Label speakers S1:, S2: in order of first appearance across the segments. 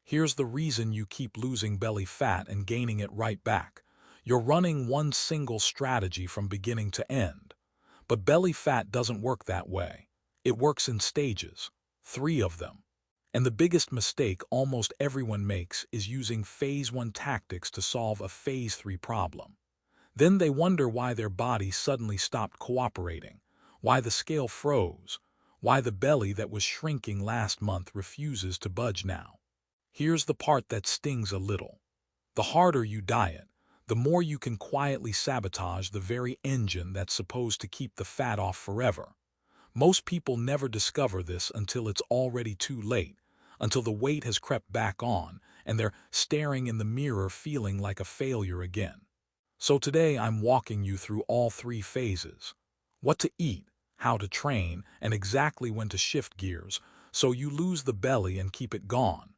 S1: Here's the reason you keep losing belly fat and gaining it right back. You're running one single strategy from beginning to end. But belly fat doesn't work that way. It works in stages, 3 of them. And the biggest mistake almost everyone makes is using phase 1 tactics to solve a phase 3 problem. Then they wonder why their body suddenly stopped cooperating, why the scale froze, why the belly that was shrinking last month refuses to budge now. Here's the part that stings a little. The harder you diet, the more you can quietly sabotage the very engine that's supposed to keep the fat off forever. Most people never discover this until it's already too late, until the weight has crept back on, and they're staring in the mirror feeling like a failure again. So today I'm walking you through all 3 phases. What to eat, how to train, and exactly when to shift gears, so you lose the belly and keep it gone.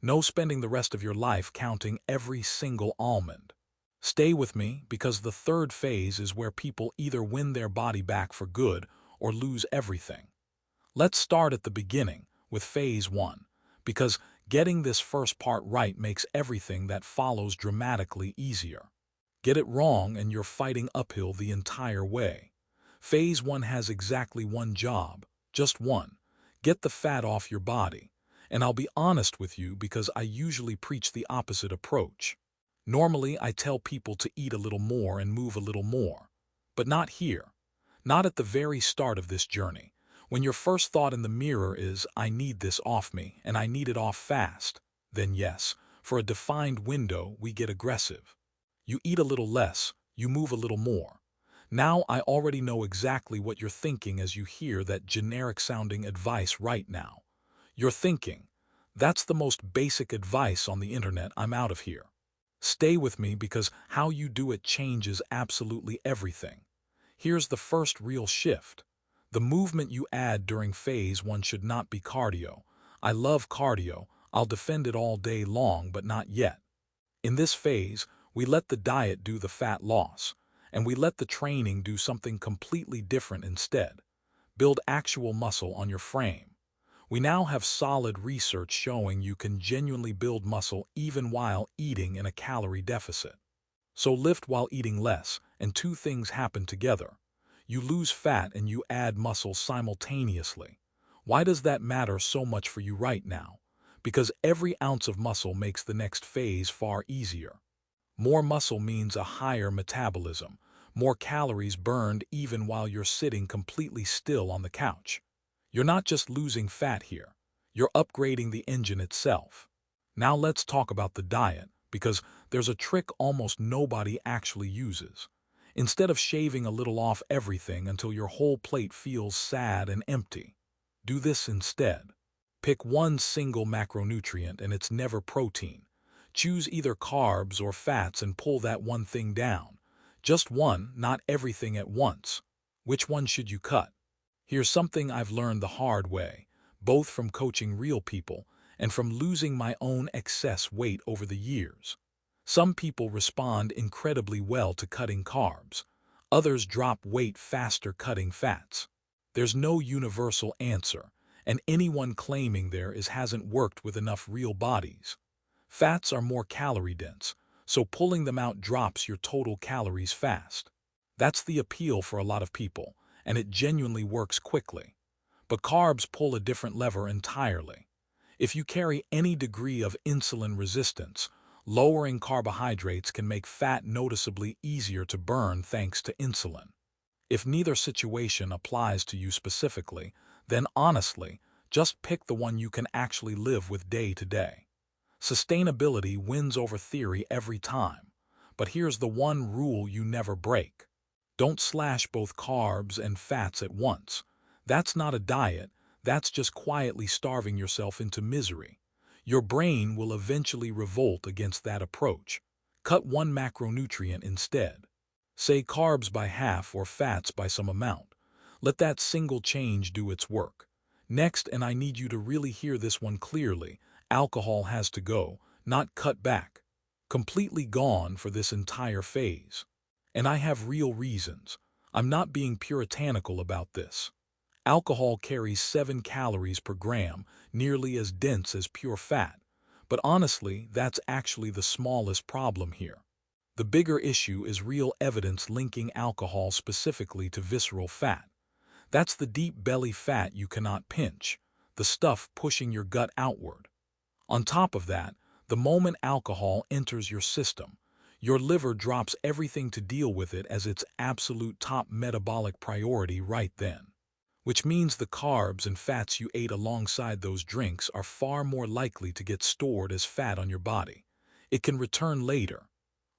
S1: No spending the rest of your life counting every single almond. Stay with me because the 3rd phase is where people either win their body back for good or lose everything. Let's start at the beginning with phase 1, because getting this first part right makes everything that follows dramatically easier. Get it wrong and you're fighting uphill the entire way. Phase 1 has exactly one job, just one. Get the fat off your body. And I'll be honest with you because I usually preach the opposite approach. Normally, I tell people to eat a little more and move a little more. But not here. Not at the very start of this journey. When your first thought in the mirror is, I need this off me, and I need it off fast, then yes, for a defined window, we get aggressive. You eat a little less, you move a little more. Now I already know exactly what you're thinking as you hear that generic-sounding advice right now. You're thinking, that's the most basic advice on the internet, I'm out of here. Stay with me because how you do it changes absolutely everything. Here's the first real shift. The movement you add during phase 1 should not be cardio. I love cardio, I'll defend it all day long, but not yet. In this phase, we let the diet do the fat loss, and we let the training do something completely different instead. Build actual muscle on your frame. We now have solid research showing you can genuinely build muscle even while eating in a calorie deficit. So lift while eating less, and 2 things happen together. You lose fat and you add muscle simultaneously. Why does that matter so much for you right now? Because every ounce of muscle makes the next phase far easier. More muscle means a higher metabolism, more calories burned even while you're sitting completely still on the couch. You're not just losing fat here, you're upgrading the engine itself. Now let's talk about the diet, because there's a trick almost nobody actually uses. Instead of shaving a little off everything until your whole plate feels sad and empty, do this instead. Pick one single macronutrient and it's never protein. Choose either carbs or fats and pull that one thing down. Just one, not everything at once. Which one should you cut? Here's something I've learned the hard way, both from coaching real people and from losing my own excess weight over the years. Some people respond incredibly well to cutting carbs. Others drop weight faster cutting fats. There's no universal answer, and anyone claiming there is hasn't worked with enough real bodies. Fats are more calorie-dense, so pulling them out drops your total calories fast. That's the appeal for a lot of people, and it genuinely works quickly. But carbs pull a different lever entirely. If you carry any degree of insulin resistance, lowering carbohydrates can make fat noticeably easier to burn thanks to insulin. If neither situation applies to you specifically, then honestly, just pick the one you can actually live with day to day. Sustainability wins over theory every time. But here's the one rule you never break. Don't slash both carbs and fats at once. That's not a diet, that's just quietly starving yourself into misery. Your brain will eventually revolt against that approach. Cut one macronutrient instead. Say carbs by half or fats by some amount. Let that single change do its work. Next, and I need you to really hear this one clearly, alcohol has to go, not cut back. Completely gone for this entire phase. And I have real reasons. I'm not being puritanical about this. Alcohol carries 7 calories per gram, nearly as dense as pure fat. But honestly, that's actually the smallest problem here. The bigger issue is real evidence linking alcohol specifically to visceral fat. That's the deep belly fat you cannot pinch, the stuff pushing your gut outward. On top of that, the moment alcohol enters your system, your liver drops everything to deal with it as its absolute top metabolic priority right then. Which means the carbs and fats you ate alongside those drinks are far more likely to get stored as fat on your body. It can return later.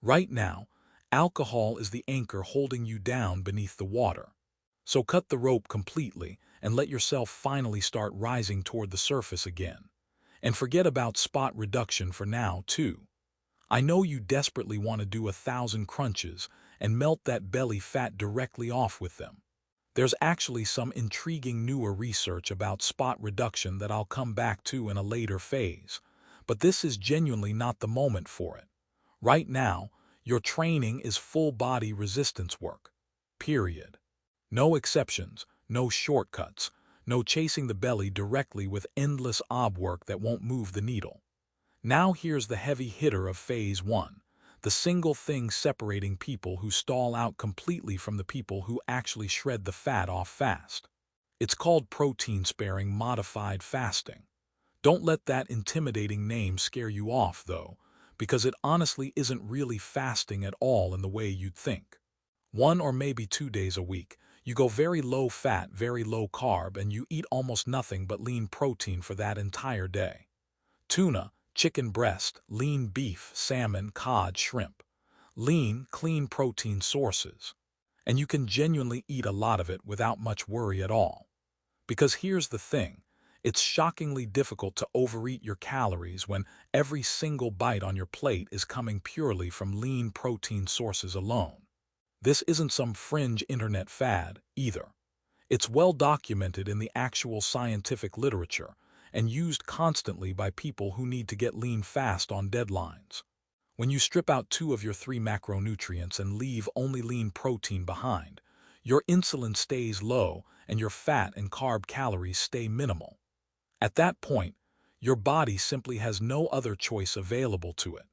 S1: Right now, alcohol is the anchor holding you down beneath the water. So cut the rope completely and let yourself finally start rising toward the surface again. And forget about spot reduction for now, too. I know you desperately want to do 1,000 crunches and melt that belly fat directly off with them. There's actually some intriguing newer research about spot reduction that I'll come back to in a later phase, but this is genuinely not the moment for it. Right now, your training is full-body resistance work. Period. No exceptions, no shortcuts, no chasing the belly directly with endless ob work that won't move the needle. Now here's the heavy hitter of Phase 1, the single thing separating people who stall out completely from the people who actually shred the fat off fast. It's called protein-sparing modified fasting. Don't let that intimidating name scare you off, though, because it honestly isn't really fasting at all in the way you'd think. 1 or maybe 2 days a week, you go very low fat, very low carb, and you eat almost nothing but lean protein for that entire day. Tuna, chicken breast, lean beef, salmon, cod, shrimp. Lean, clean protein sources. And you can genuinely eat a lot of it without much worry at all. Because here's the thing, it's shockingly difficult to overeat your calories when every single bite on your plate is coming purely from lean protein sources alone. This isn't some fringe internet fad, either. It's well documented in the actual scientific literature and used constantly by people who need to get lean fast on deadlines. When you strip out 2 of your 3 macronutrients and leave only lean protein behind, your insulin stays low and your fat and carb calories stay minimal. At that point, your body simply has no other choice available to it.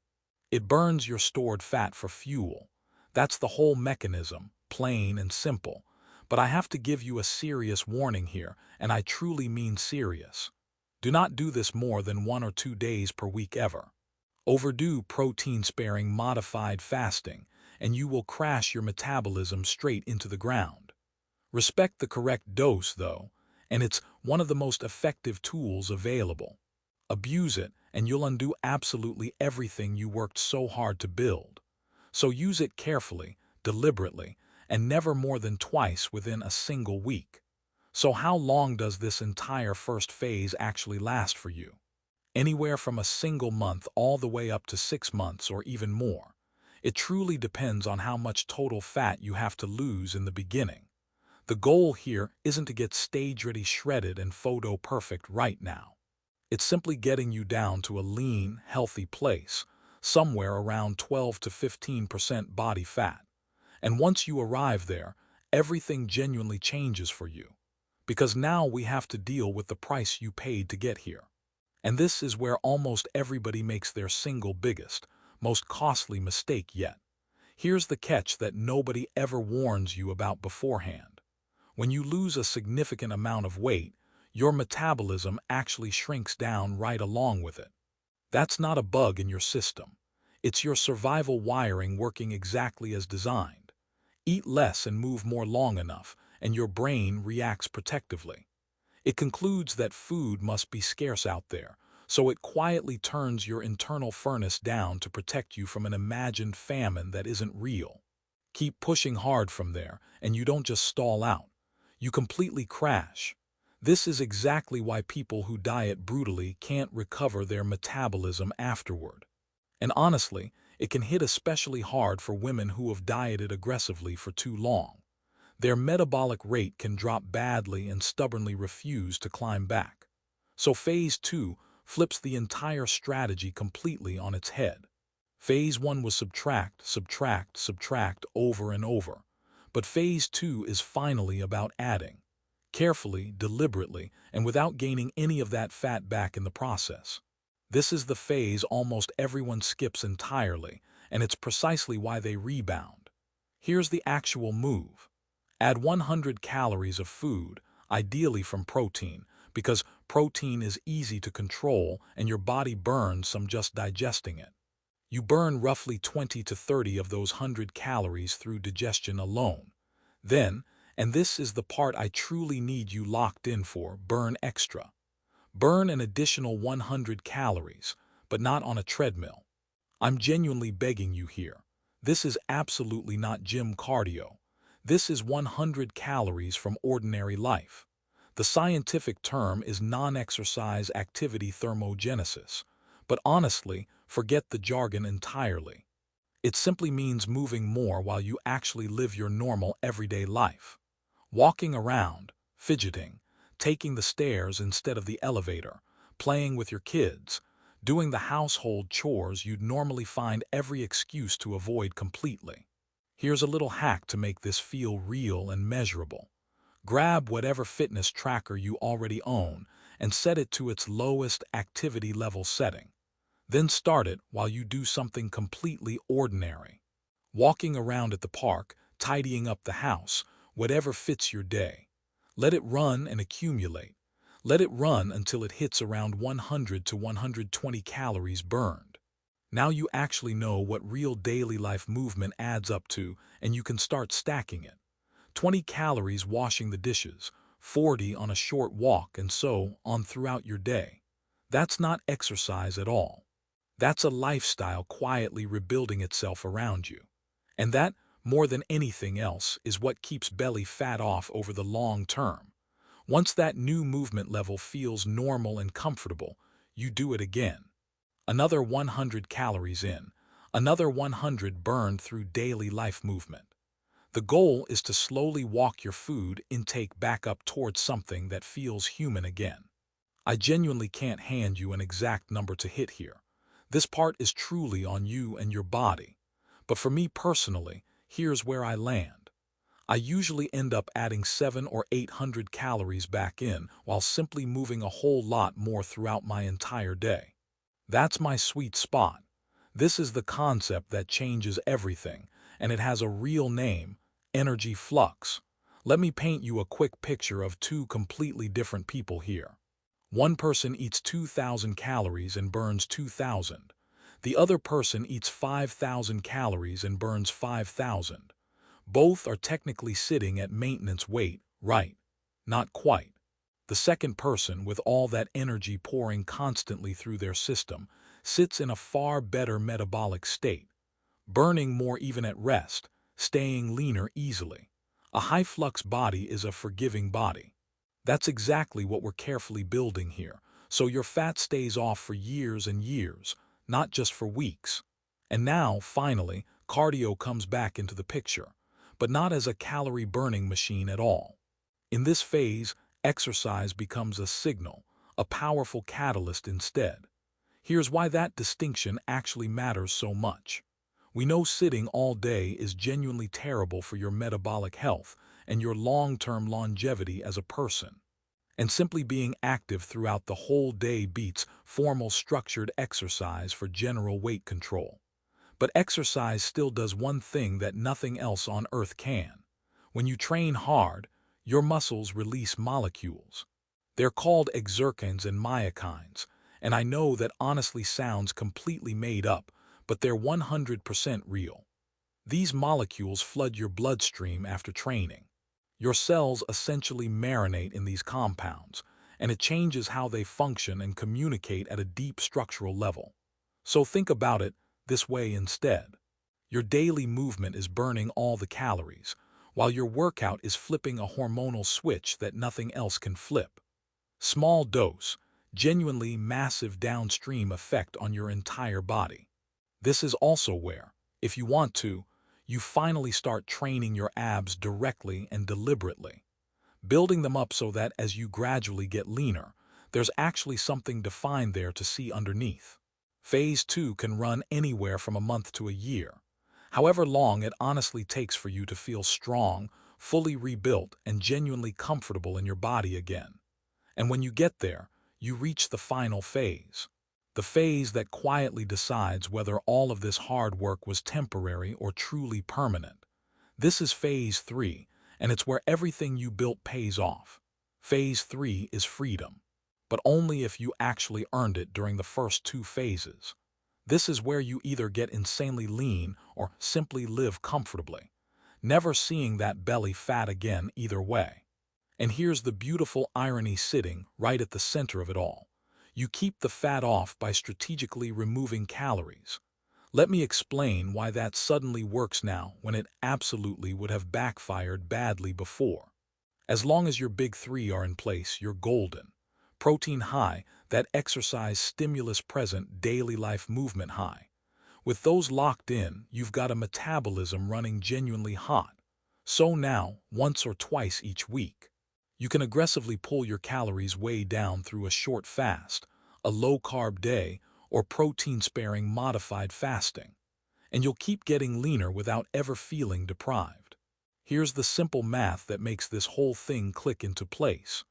S1: It burns your stored fat for fuel. That's the whole mechanism, plain and simple. But I have to give you a serious warning here, and I truly mean serious. Do not do this more than 1 or 2 days per week ever. Overdo protein-sparing modified fasting, and you will crash your metabolism straight into the ground. Respect the correct dose, though, and it's one of the most effective tools available. Abuse it, and you'll undo absolutely everything you worked so hard to build. So use it carefully, deliberately, and never more than twice within a single week. So how long does this entire first phase actually last for you? Anywhere from a single month all the way up to 6 months or even more. It truly depends on how much total fat you have to lose in the beginning. The goal here isn't to get stage-ready shredded and photo-perfect right now. It's simply getting you down to a lean, healthy place, somewhere around 12 to 15% body fat. And once you arrive there, everything genuinely changes for you. Because now we have to deal with the price you paid to get here. And this is where almost everybody makes their single biggest, most costly mistake yet. Here's the catch that nobody ever warns you about beforehand. When you lose a significant amount of weight, your metabolism actually shrinks down right along with it. That's not a bug in your system. It's your survival wiring working exactly as designed. Eat less and move more long enough, and your brain reacts protectively. It concludes that food must be scarce out there, so it quietly turns your internal furnace down to protect you from an imagined famine that isn't real. Keep pushing hard from there, and you don't just stall out. You completely crash. This is exactly why people who diet brutally can't recover their metabolism afterward. And honestly, it can hit especially hard for women who have dieted aggressively for too long. Their metabolic rate can drop badly and stubbornly refuse to climb back. So Phase 2 flips the entire strategy completely on its head. Phase 1 was subtract, subtract, subtract over and over. But Phase 2 is finally about adding. Carefully, deliberately, and without gaining any of that fat back in the process. This is the phase almost everyone skips entirely, and it's precisely why they rebound. Here's the actual move. Add 100 calories of food, ideally from protein, because protein is easy to control and your body burns some just digesting it. You burn roughly 20 to 30 of those 100 calories through digestion alone. Then, and this is the part I truly need you locked in for, burn extra. Burn an additional 100 calories, but not on a treadmill. I'm genuinely begging you here. This is absolutely not gym cardio. This is 100 calories from ordinary life. The scientific term is non-exercise activity thermogenesis, but honestly, forget the jargon entirely. It simply means moving more while you actually live your normal everyday life. Walking around, fidgeting, taking the stairs instead of the elevator, playing with your kids, doing the household chores you'd normally find every excuse to avoid completely. Here's a little hack to make this feel real and measurable. Grab whatever fitness tracker you already own and set it to its lowest activity level setting. Then start it while you do something completely ordinary. Walking around at the park, tidying up the house, whatever fits your day. Let it run and accumulate. Let it run until it hits around 100 to 120 calories burned. Now you actually know what real daily life movement adds up to, and you can start stacking it. 20 calories washing the dishes, 40 on a short walk, and so on throughout your day. That's not exercise at all. That's a lifestyle quietly rebuilding itself around you. And that, more than anything else, is what keeps belly fat off over the long term. Once that new movement level feels normal and comfortable, you do it again. Another 100 calories in, another 100 burned through daily life movement. The goal is to slowly walk your food intake back up towards something that feels human again. I genuinely can't hand you an exact number to hit here. This part is truly on you and your body. But for me personally, here's where I land. I usually end up adding 700 or 800 calories back in while simply moving a whole lot more throughout my entire day. That's my sweet spot. This is the concept that changes everything, and it has a real name: energy flux. Let me paint you a quick picture of two completely different people here. One person eats 2,000 calories and burns 2,000. The other person eats 5,000 calories and burns 5,000. Both are technically sitting at maintenance weight, right? Not quite. The second person, with all that energy pouring constantly through their system, sits in a far better metabolic state, burning more even at rest, staying leaner easily. A high-flux body is a forgiving body. That's exactly what we're carefully building here, so your fat stays off for years and years, not just for weeks. And now, finally, cardio comes back into the picture, but not as a calorie-burning machine at all. In this phase, exercise becomes a signal, a powerful catalyst instead. Here's why that distinction actually matters so much. We know sitting all day is genuinely terrible for your metabolic health and your long-term longevity as a person. And simply being active throughout the whole day beats formal structured exercise for general weight control. But exercise still does one thing that nothing else on earth can. When you train hard, your muscles release molecules. They're called exerkins and myokines, and I know that honestly sounds completely made up, but they're 100% real. These molecules flood your bloodstream after training. Your cells essentially marinate in these compounds, and it changes how they function and communicate at a deep structural level. So think about it this way instead. Your daily movement is burning all the calories, while your workout is flipping a hormonal switch that nothing else can flip. Small dose, genuinely massive downstream effect on your entire body. This is also where, if you want to, you finally start training your abs directly and deliberately, building them up so that as you gradually get leaner, there's actually something defined there to see underneath. Phase 2 can run anywhere from a month to a year, however long it honestly takes for you to feel strong, fully rebuilt, and genuinely comfortable in your body again. And when you get there, you reach the final phase. the phase that quietly decides whether all of this hard work was temporary or truly permanent. This is phase 3, and it's where everything you built pays off. Phase 3 is freedom, but only if you actually earned it during the first 2 phases. This is where you either get insanely lean or simply live comfortably, never seeing that belly fat again either way. And here's the beautiful irony sitting right at the center of it all. You keep the fat off by strategically removing calories. Let me explain why that suddenly works now when it absolutely would have backfired badly before. As long as your big 3 are in place, you're golden. Protein high, that exercise stimulus present, daily life movement high. With those locked in, you've got a metabolism running genuinely hot. So now, once or twice each week, you can aggressively pull your calories way down through a short fast, a low-carb day, or protein-sparing modified fasting. And you'll keep getting leaner without ever feeling deprived. Here's the simple math that makes this whole thing click into place.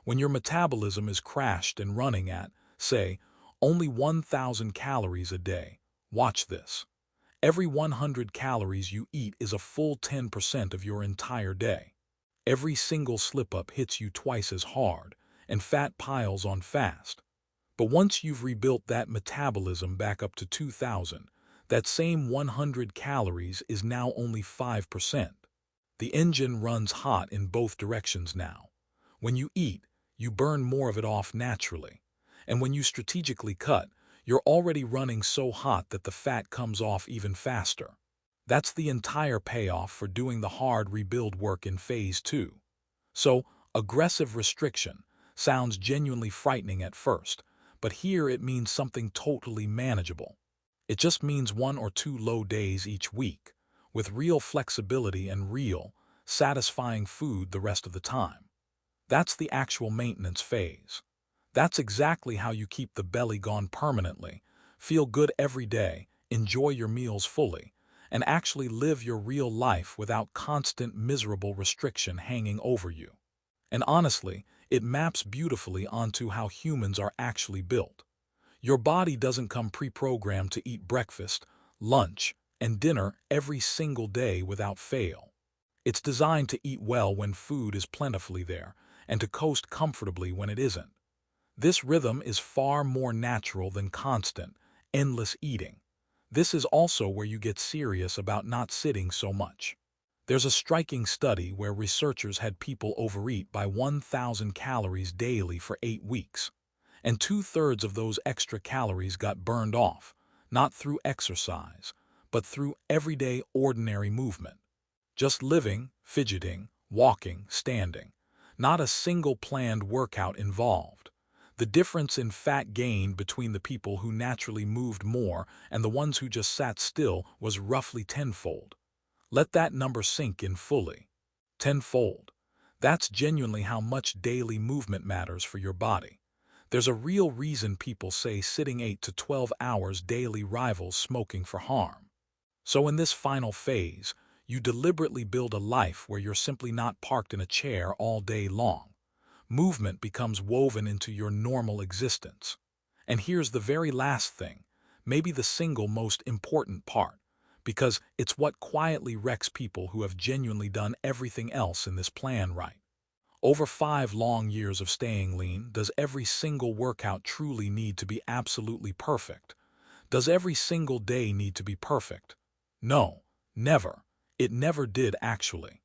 S1: When your metabolism is crashed and running at, say, only 1,000 calories a day, watch this. Every 100 calories you eat is a full 10% of your entire day. Every single slip-up hits you twice as hard, and fat piles on fast. But once you've rebuilt that metabolism back up to 2,000, that same 100 calories is now only 5%. The engine runs hot in both directions now. When you eat, you burn more of it off naturally. And when you strategically cut, you're already running so hot that the fat comes off even faster. That's the entire payoff for doing the hard rebuild work in phase 2. So, aggressive restriction sounds genuinely frightening at first, but here it means something totally manageable. It just means 1 or 2 low days each week, with real flexibility and real, satisfying food the rest of the time. That's the actual maintenance phase. That's exactly how you keep the belly gone permanently, feel good every day, enjoy your meals fully, and actually live your real life without constant miserable restriction hanging over you. And honestly, it maps beautifully onto how humans are actually built. Your body doesn't come pre-programmed to eat breakfast, lunch, and dinner every single day without fail. It's designed to eat well when food is plentifully there, and to coast comfortably when it isn't. This rhythm is far more natural than constant, endless eating. This is also where you get serious about not sitting so much. There's a striking study where researchers had people overeat by 1,000 calories daily for 8 weeks. And 2/3 of those extra calories got burned off, not through exercise, but through everyday ordinary movement. Just living, fidgeting, walking, standing. Not a single planned workout involved. The difference in fat gain between the people who naturally moved more and the ones who just sat still was roughly tenfold. Let that number sink in fully. Tenfold. That's genuinely how much daily movement matters for your body. There's a real reason people say sitting 8 to 12 hours daily rivals smoking for harm. So in this final phase, you deliberately build a life where you're simply not parked in a chair all day long. Movement becomes woven into your normal existence. And here's the very last thing, maybe the single most important part, because it's what quietly wrecks people who have genuinely done everything else in this plan right. Over 5 long years of staying lean, does every single workout truly need to be absolutely perfect? Does every single day need to be perfect? No, never. It never did actually.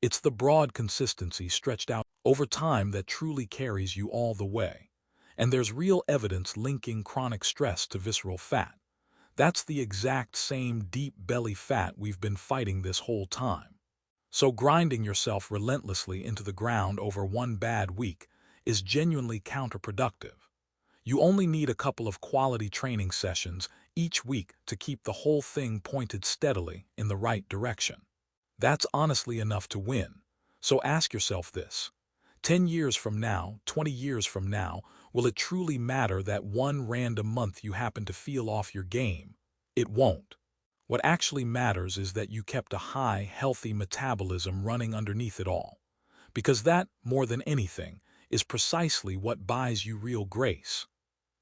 S1: It's the broad consistency stretched out over time that truly carries you all the way. And there's real evidence linking chronic stress to visceral fat. That's the exact same deep belly fat we've been fighting this whole time. So grinding yourself relentlessly into the ground over one bad week is genuinely counterproductive. You only need a couple of quality training sessions each week to keep the whole thing pointed steadily in the right direction. That's honestly enough to win. So ask yourself this. 10 years from now, 20 years from now, will it truly matter that one random month you happen to feel off your game? It won't. What actually matters is that you kept a high, healthy metabolism running underneath it all. Because that, more than anything, is precisely what buys you real grace.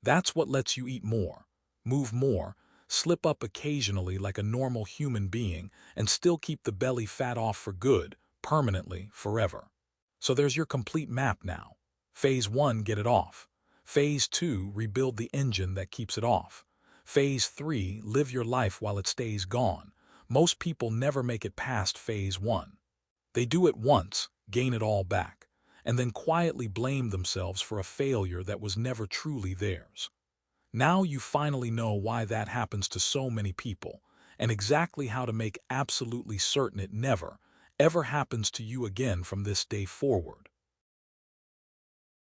S1: That's what lets you eat more, move more, slip up occasionally like a normal human being, and still keep the belly fat off for good, permanently, forever. So there's your complete map now. Phase 1, get it off. Phase 2, rebuild the engine that keeps it off. Phase 3, live your life while it stays gone. Most people never make it past Phase 1. They do it once, gain it all back, and then quietly blame themselves for a failure that was never truly theirs. Now you finally know why that happens to so many people, and exactly how to make absolutely certain it never, ever happens to you again from this day forward.